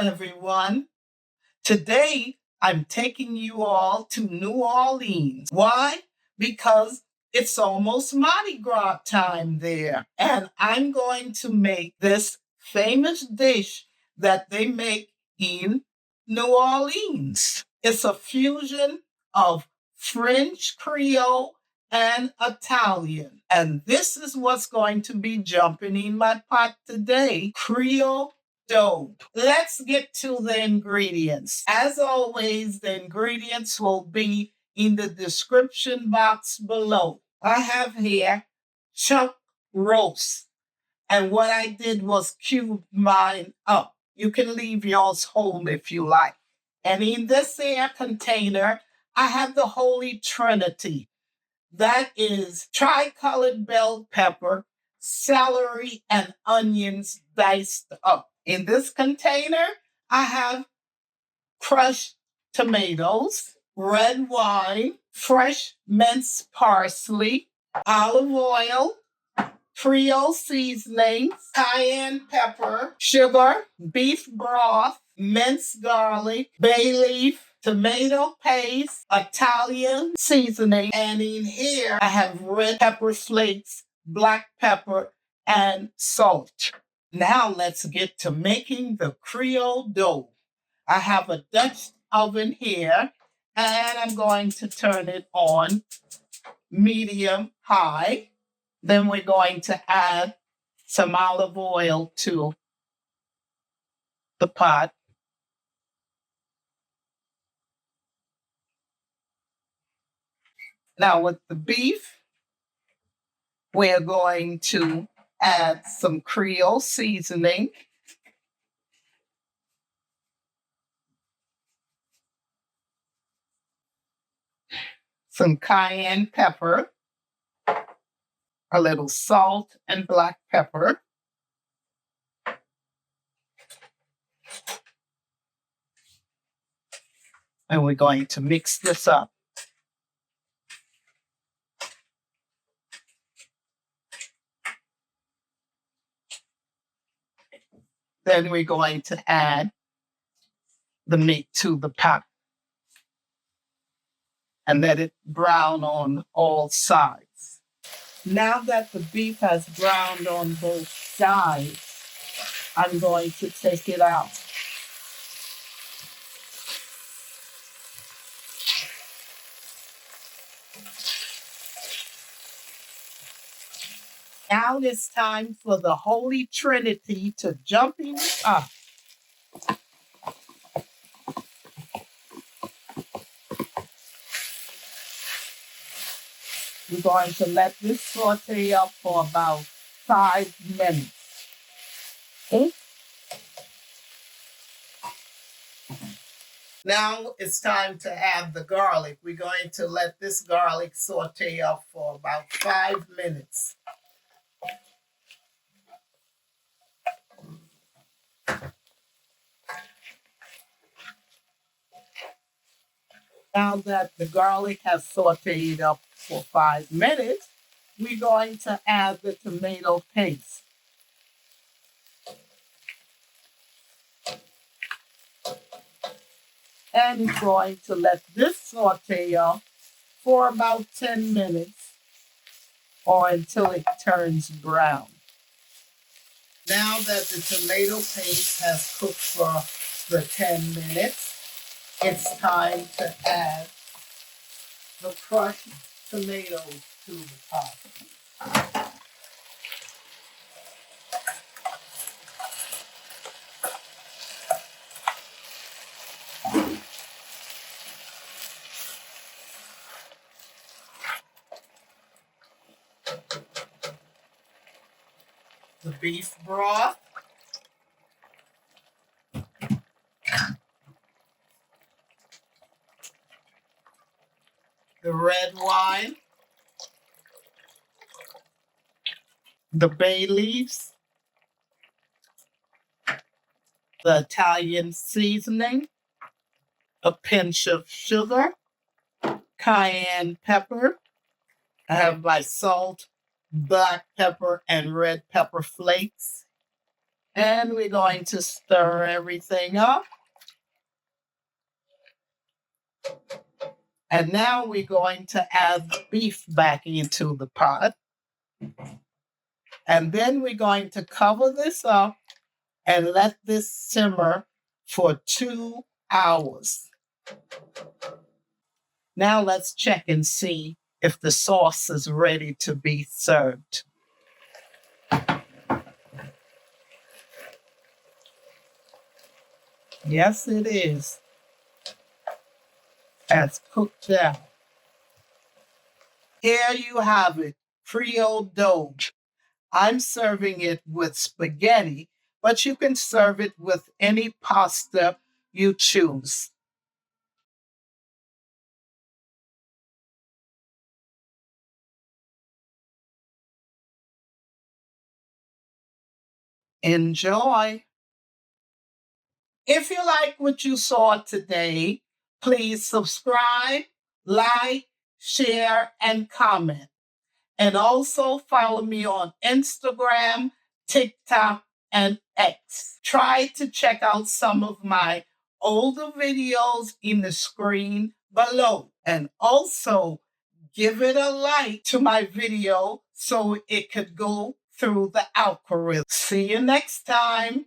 everyone. Today, I'm taking you all to New Orleans. Why? Because it's almost Mardi Gras time there. And I'm going to make this famous dish that they make in New Orleans. It's a fusion of French, Creole, and Italian. And this is what's going to be jumping in my pot today. Creole Daube. Let's get to the ingredients. As always, the ingredients will be in the description box below. I have here chuck roast. And what I did was cube mine up. You can leave yours whole if you like. And in this here container, I have the Holy Trinity. That is tricolored bell pepper, celery, and onions diced up. In this container, I have crushed tomatoes, red wine, fresh minced parsley, olive oil, Creole seasoning, cayenne pepper, sugar, beef broth, minced garlic, bay leaf, tomato paste, Italian seasoning, and in here I have red pepper flakes, black pepper, and salt. Now let's get to making the Creole dough. I have a Dutch oven here, and I'm going to turn it on medium high. Then we're going to add some olive oil to the pot. Now with the beef, we're going to add some Creole seasoning. Some cayenne pepper, a little salt and black pepper. And we're going to mix this up. Then we're going to add the meat to the pot and let it brown on all sides. Now that the beef has browned on both sides, I'm going to take it out. Now it's time for the Holy Trinity to jump in the pot. We're going to let this saute up for about 5 minutes. Okay? Now it's time to add the garlic. We're going to let this garlic saute up for about 5 minutes. Now that the garlic has sauteed up for 5 minutes, we're going to add the tomato paste. And we're going to let this saute up for about 10 minutes or until it turns brown. Now that the tomato paste has cooked for the 10 minutes, it's time to add the crushed tomatoes to the pot. The beef broth, the red wine, the bay leaves, the Italian seasoning, a pinch of sugar, cayenne pepper. I have my salt, black pepper, and red pepper flakes. And we're going to stir everything up. And now we're going to add the beef back into the pot. And then we're going to cover this up and let this simmer for 2 hours. Now let's check and see if the sauce is ready to be served. Yes, it is. It's cooked down. Here you have it, Creole Daube. I'm serving it with spaghetti, but you can serve it with any pasta you choose. Enjoy. If you like what you saw today, please subscribe, like, share, and comment. And also follow me on Instagram, TikTok, and X. Try to check out some of my older videos in the screen below. And also give it a like to my video so it could go through the algorithm. See you next time.